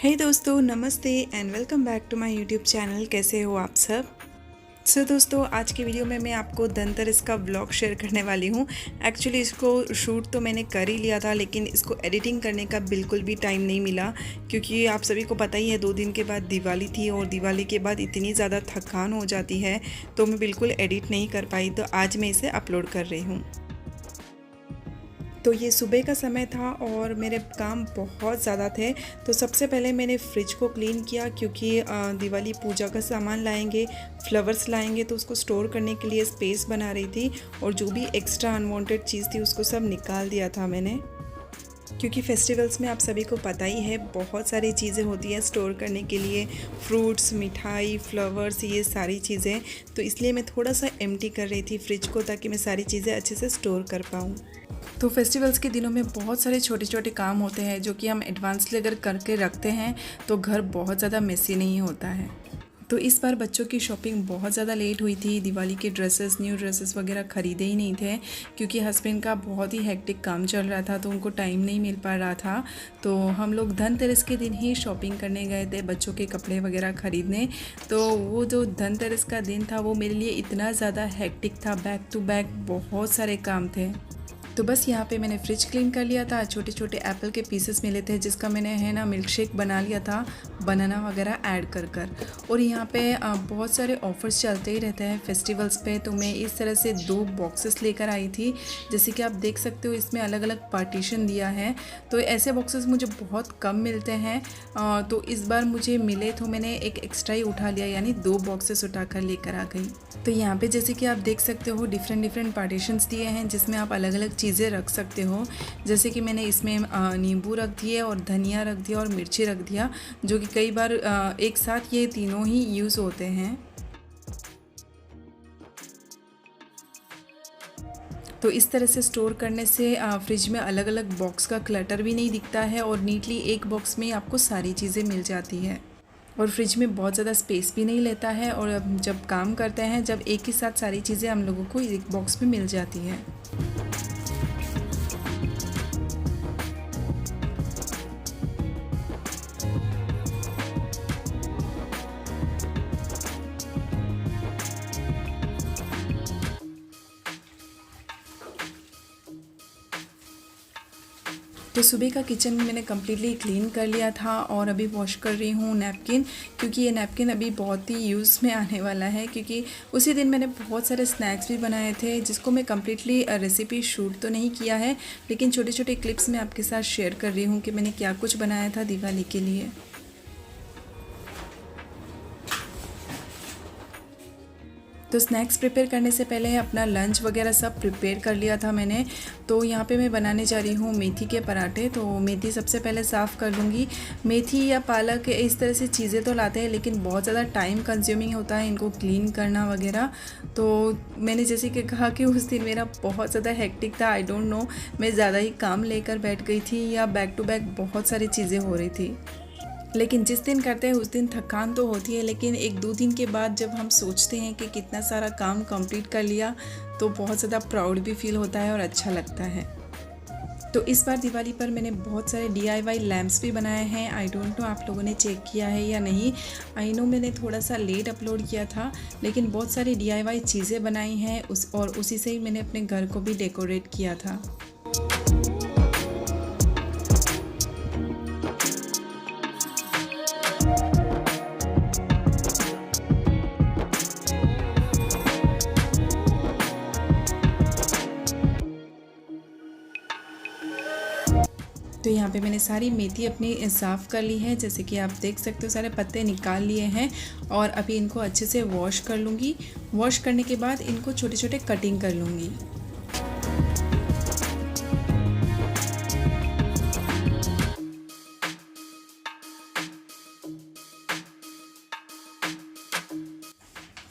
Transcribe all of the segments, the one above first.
हे दोस्तों, नमस्ते and welcome back to my YouTube channel. कैसे हो आप सब। दोस्तों, आज की वीडियो में मैं आपको धनतेरस का व्लॉग शेयर करने वाली हूँ। एक्चुअली इसको शूट तो मैंने कर ही लिया था, लेकिन इसको एडिटिंग करने का बिल्कुल भी टाइम नहीं मिला, क्योंकि आप सभी को पता ही है 2 दिन के बाद दिवाली थी और दिवाली के बाद इतनी ज़्यादा थकान हो जाती है, तो मैं बिल्कुल एडिट नहीं कर पाई। तो आज मैं इसे अपलोड कर रही हूँ। तो ये सुबह का समय था और मेरे काम बहुत ज़्यादा थे। तो सबसे पहले मैंने फ्रिज को क्लीन किया, क्योंकि दिवाली पूजा का सामान लाएंगे, फ्लावर्स लाएंगे, तो उसको स्टोर करने के लिए स्पेस बना रही थी। और जो भी एक्स्ट्रा अनवांटेड चीज़ थी उसको सब निकाल दिया था मैंने, क्योंकि फेस्टिवल्स में आप सभी को पता ही है बहुत सारी चीज़ें होती हैं स्टोर करने के लिए, फ्रूट्स, मिठाई, फ्लावर्स, ये सारी चीज़ें। तो इसलिए मैं थोड़ा सा एम्प्टी कर रही थी फ्रिज को, ताकि मैं सारी चीज़ें अच्छे से स्टोर कर पाऊँ। तो फेस्टिवल्स के दिनों में बहुत सारे छोटे छोटे काम होते हैं जो कि हम एडवांसली अगर करके रखते हैं तो घर बहुत ज़्यादा मेसी नहीं होता है। तो इस बार बच्चों की शॉपिंग बहुत ज़्यादा लेट हुई थी। दिवाली के ड्रेसेस, न्यू ड्रेसेस वगैरह ख़रीदे ही नहीं थे, क्योंकि हस्बैंड का बहुत ही हेक्टिक काम चल रहा था, तो उनको टाइम नहीं मिल पा रहा था। तो हम लोग धनतेरस के दिन ही शॉपिंग करने गए थे, बच्चों के कपड़े वगैरह ख़रीदने। तो वो जो धनतेरस का दिन था वो मेरे लिए इतना ज़्यादा हेक्टिक था, बैक टू बैक बहुत सारे काम थे। तो बस यहाँ पे मैंने फ्रिज क्लीन कर लिया था। छोटे छोटे एप्पल के पीसेस मिले थे, जिसका मैंने है ना मिल्क शेक बना लिया था, बनाना वगैरह ऐड कर कर। और यहाँ पे बहुत सारे ऑफ़र्स चलते ही रहते हैं फेस्टिवल्स पे, तो मैं इस तरह से 2 बॉक्सेस लेकर आई थी। जैसे कि आप देख सकते हो, इसमें अलग अलग पार्टीशन दिया है। तो ऐसे बॉक्सेस मुझे बहुत कम मिलते हैं, तो इस बार मुझे मिले तो मैंने एक एक्स्ट्रा ही उठा लिया, यानी 2 बॉक्सेस उठा कर लेकर आ गई। तो यहाँ पे जैसे कि आप देख सकते हो, डिफरेंट पार्टीशंस दिए हैं, जिसमें आप अलग अलग चीज़ें रख सकते हो। जैसे कि मैंने इसमें नींबू रख दिए और धनिया रख दिया और मिर्ची रख दिया, जो कि कई बार एक साथ ये तीनों ही यूज़ होते हैं। तो इस तरह से स्टोर करने से फ्रिज में अलग अलग बॉक्स का क्लटर भी नहीं दिखता है, और नीटली एक बॉक्स में आपको सारी चीज़ें मिल जाती है। और फ्रिज में बहुत ज़्यादा स्पेस भी नहीं लेता है, और अब जब काम करते हैं, जब एक ही साथ सारी चीज़ें हम लोगों को एक बॉक्स में मिल जाती है। तो सुबह का किचन मैंने कम्प्लीटली क्लीन कर लिया था, और अभी वॉश कर रही हूँ नैपकिन, क्योंकि ये नैपकिन अभी बहुत ही यूज़ में आने वाला है। क्योंकि उसी दिन मैंने बहुत सारे स्नैक्स भी बनाए थे, जिसको मैं कम्प्लीटली रेसिपी शूट तो नहीं किया है, लेकिन छोटे छोटे क्लिप्स मैं आपके साथ शेयर कर रही हूँ कि मैंने क्या कुछ बनाया था दिवाली के लिए। तो स्नैक्स प्रिपेयर करने से पहले अपना लंच वगैरह सब प्रिपेयर कर लिया था मैंने। तो यहाँ पे मैं बनाने जा रही हूँ मेथी के पराठे। तो मेथी सबसे पहले साफ़ कर लूँगी। मेथी या पालक इस तरह से चीज़ें तो लाते हैं, लेकिन बहुत ज़्यादा टाइम कंज्यूमिंग होता है इनको क्लीन करना वगैरह। तो मैंने जैसे कि कहा कि उस दिन मेरा बहुत ज़्यादा हेक्टिक था। आई डोंट नो, मैं ज़्यादा ही काम लेकर बैठ गई थी, या बैक टू बैक बहुत सारी चीज़ें हो रही थी। लेकिन जिस दिन करते हैं उस दिन थकान तो होती है, लेकिन 1-2 दिन के बाद जब हम सोचते हैं कि कितना सारा काम कंप्लीट कर लिया, तो बहुत ज़्यादा प्राउड भी फील होता है और अच्छा लगता है। तो इस बार दिवाली पर मैंने बहुत सारे DIY लैम्प्स भी बनाए हैं। आई डोंट नो आप लोगों ने चेक किया है या नहीं। आई नो मैंने थोड़ा सा लेट अपलोड किया था, लेकिन बहुत सारी DIY चीज़ें बनाई हैं और उसी से ही मैंने अपने घर को भी डेकोरेट किया था। तो यहाँ पे मैंने सारी मेथी अपनी साफ़ कर ली है। जैसे कि आप देख सकते हो, सारे पत्ते निकाल लिए हैं, और अभी इनको अच्छे से वॉश कर लूँगी। वॉश करने के बाद इनको छोटे छोटे कटिंग कर लूँगी।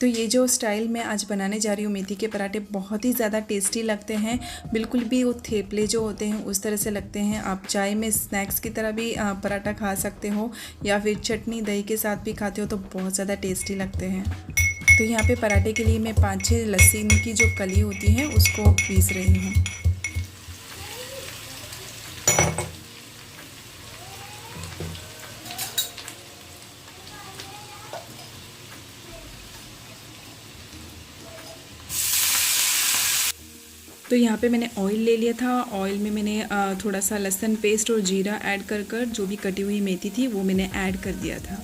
तो ये जो स्टाइल मैं आज बनाने जा रही हूँ मेथी के पराठे, बहुत ही ज़्यादा टेस्टी लगते हैं। बिल्कुल भी वो थेपले जो होते हैं उस तरह से लगते हैं। आप चाय में स्नैक्स की तरह भी पराठा खा सकते हो, या फिर चटनी दही के साथ भी खाते हो तो बहुत ज़्यादा टेस्टी लगते हैं। तो यहाँ पे पराठे के लिए मैं 5-6 लहसुन की जो कली होती है उसको पीस रही हूँ। तो यहाँ पे मैंने ऑयल ले लिया था। ऑयल में मैंने थोड़ा सा लहसुन पेस्ट और जीरा ऐड कर जो भी कटी हुई मेथी थी वो मैंने ऐड कर दिया था।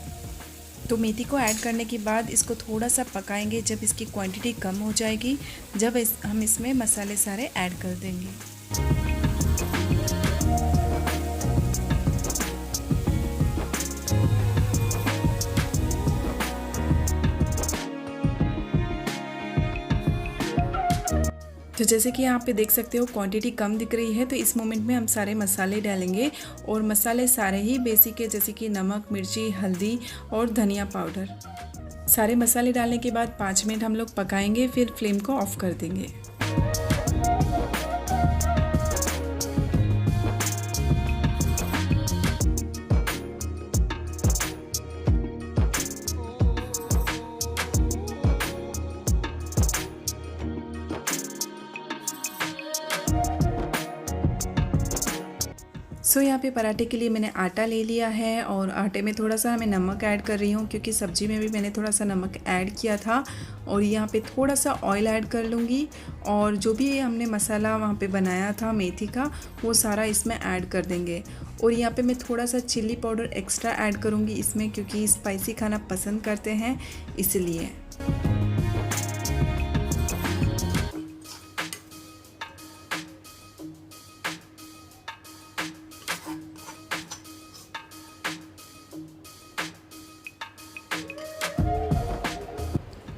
तो मेथी को ऐड करने के बाद इसको थोड़ा सा पकाएंगे। जब इसकी क्वांटिटी कम हो जाएगी, जब हम इसमें मसाले सारे ऐड कर देंगे। तो जैसे कि यहाँ पे देख सकते हो क्वांटिटी कम दिख रही है, तो इस मोमेंट में हम सारे मसाले डालेंगे। और मसाले सारे ही बेसिक है, जैसे कि नमक, मिर्ची, हल्दी और धनिया पाउडर। सारे मसाले डालने के बाद 5 मिनट हम लोग पकाएंगे, फिर फ्लेम को ऑफ कर देंगे। सो यहाँ पे पराठे के लिए मैंने आटा ले लिया है और आटे में थोड़ा सा मैं नमक ऐड कर रही हूँ, क्योंकि सब्ज़ी में भी मैंने थोड़ा सा नमक ऐड किया था। और यहाँ पे थोड़ा सा ऑयल ऐड कर लूँगी और जो भी हमने मसाला वहाँ पे बनाया था मेथी का, वो सारा इसमें ऐड कर देंगे। और यहाँ पे मैं थोड़ा सा चिल्ली पाउडर एक्स्ट्रा ऐड करूँगी इसमें, क्योंकि स्पाइसी खाना पसंद करते हैं इसलिए।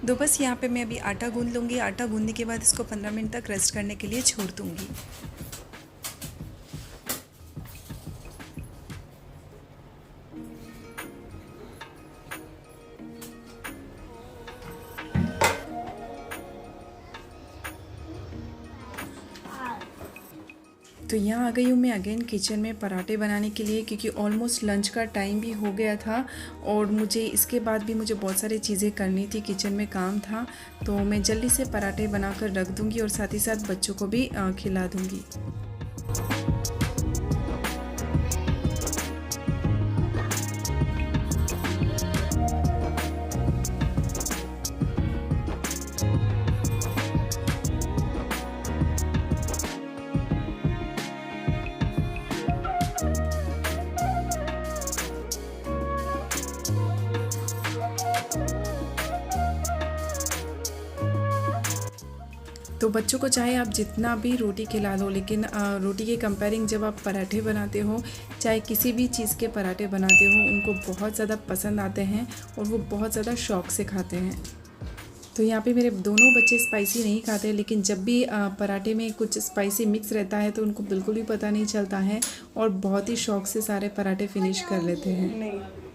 तो बस यहाँ पे मैं अभी आटा गूंद लूँगी। आटा गूंदने के बाद इसको 15 मिनट तक रेस्ट करने के लिए छोड़ दूँगी। तो यहाँ आ गई हूँ मैं अगेन किचन में पराठे बनाने के लिए, क्योंकि ऑलमोस्ट लंच का टाइम भी हो गया था और मुझे इसके बाद भी मुझे बहुत सारी चीज़ें करनी थी, किचन में काम था। तो मैं जल्दी से पराठे बनाकर रख दूँगी और साथ ही साथ बच्चों को भी खिला दूँगी। तो बच्चों को चाहे आप जितना भी रोटी खिला दो, लेकिन रोटी के कंपेयरिंग जब आप पराठे बनाते हो, चाहे किसी भी चीज़ के पराठे बनाते हो, उनको बहुत ज़्यादा पसंद आते हैं और वो बहुत ज़्यादा शौक़ से खाते हैं। तो यहाँ पे मेरे दोनों बच्चे स्पाइसी नहीं खाते, लेकिन जब भी पराठे में कुछ स्पाइसी मिक्स रहता है तो उनको बिल्कुल भी पता नहीं चलता है और बहुत ही शौक़ से सारे पराठे फिनिश कर लेते हैं।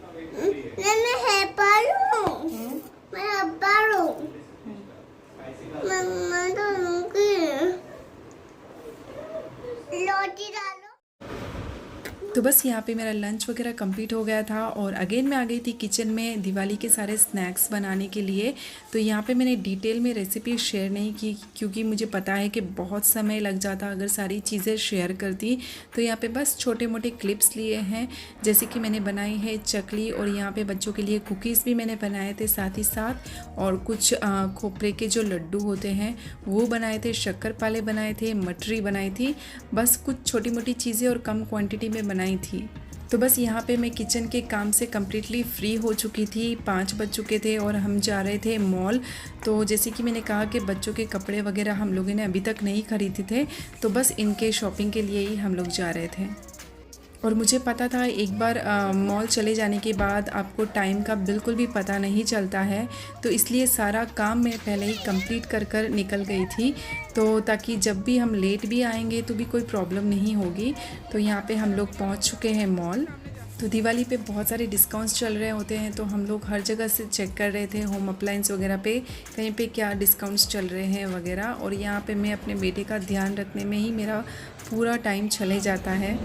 तो बस यहाँ पे मेरा लंच वगैरह कंप्लीट हो गया था और अगेन मैं आ गई थी किचन में दिवाली के सारे स्नैक्स बनाने के लिए। तो यहाँ पे मैंने डिटेल में रेसिपी शेयर नहीं की, क्योंकि मुझे पता है कि बहुत समय लग जाता अगर सारी चीज़ें शेयर करती। तो यहाँ पे बस छोटे मोटे क्लिप्स लिए हैं, जैसे कि मैंने बनाई है चकली और यहाँ पे बच्चों के लिए कुकीज़ भी मैंने बनाए थे साथ ही साथ, और कुछ खोपरे के जो लड्डू होते हैं वो बनाए थे, शक्करपारे बनाए थे, मठरी बनाई थी। बस कुछ छोटी मोटी चीज़ें और कम क्वांटिटी में बनाई थी। तो बस यहाँ पे मैं किचन के काम से कम्प्लीटली फ्री हो चुकी थी। 5 बज चुके थे और हम जा रहे थे मॉल। तो जैसे कि मैंने कहा कि बच्चों के कपड़े वगैरह हम लोगों ने अभी तक नहीं खरीदे थे, तो बस इनके शॉपिंग के लिए ही हम लोग जा रहे थे। और मुझे पता था एक बार मॉल चले जाने के बाद आपको टाइम का बिल्कुल भी पता नहीं चलता है, तो इसलिए सारा काम मैं पहले ही कंप्लीट कर निकल गई थी, तो ताकि जब भी हम लेट भी आएंगे तो भी कोई प्रॉब्लम नहीं होगी। तो यहाँ पे हम लोग पहुँच चुके हैं मॉल। तो दिवाली पे बहुत सारे डिस्काउंट्स चल रहे होते हैं, तो हम लोग हर जगह से चेक कर रहे थे होम अप्लायंस वगैरह पे, कहीं पे क्या डिस्काउंट्स चल रहे हैं वगैरह। और यहाँ पे मैं अपने बेटे का ध्यान रखने में ही मेरा पूरा टाइम चले जाता है।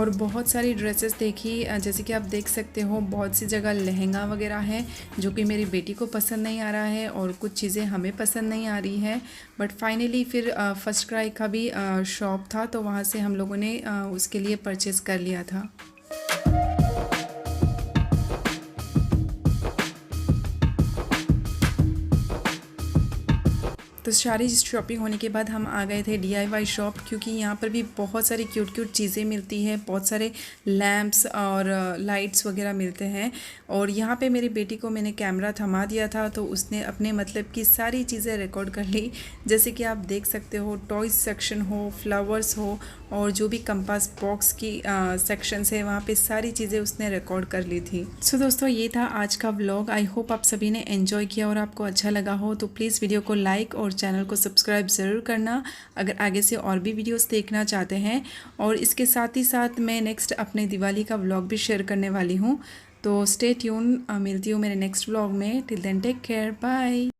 और बहुत सारी ड्रेसेस देखी। जैसे कि आप देख सकते हो बहुत सी जगह लहंगा वगैरह है जो कि मेरी बेटी को पसंद नहीं आ रहा है और कुछ चीज़ें हमें पसंद नहीं आ रही है। बट फाइनली फिर फर्स्ट क्राई का भी शॉप था तो वहाँ से हम लोगों ने उसके लिए परचेज़ कर लिया था। तो सारी शॉपिंग होने के बाद हम आ गए थे DIY शॉप, क्योंकि यहाँ पर भी बहुत सारी क्यूट क्यूट चीज़ें मिलती हैं, बहुत सारे लैम्प्स और लाइट्स वगैरह मिलते हैं। और यहाँ पे मेरी बेटी को मैंने कैमरा थमा दिया था तो उसने अपने मतलब की सारी चीज़ें रिकॉर्ड कर ली। जैसे कि आप देख सकते हो टॉयज़ सेक्शन हो, फ्लावर्स हो और जो भी कंपास बॉक्स की सेक्शंस है वहाँ पे सारी चीज़ें उसने रिकॉर्ड कर ली थी। सो दोस्तों ये था आज का व्लॉग। आई होप आप सभी ने एंजॉय किया और आपको अच्छा लगा हो। तो प्लीज़ वीडियो को लाइक और चैनल को सब्सक्राइब ज़रूर करना अगर आगे से और भी वीडियोस देखना चाहते हैं। और इसके साथ ही साथ मैं नेक्स्ट अपने दिवाली का व्लॉग भी शेयर करने वाली हूँ। तो स्टे ट्यून, मिलती हूँ मेरे नेक्स्ट व्लॉग में। Till then take care, bye.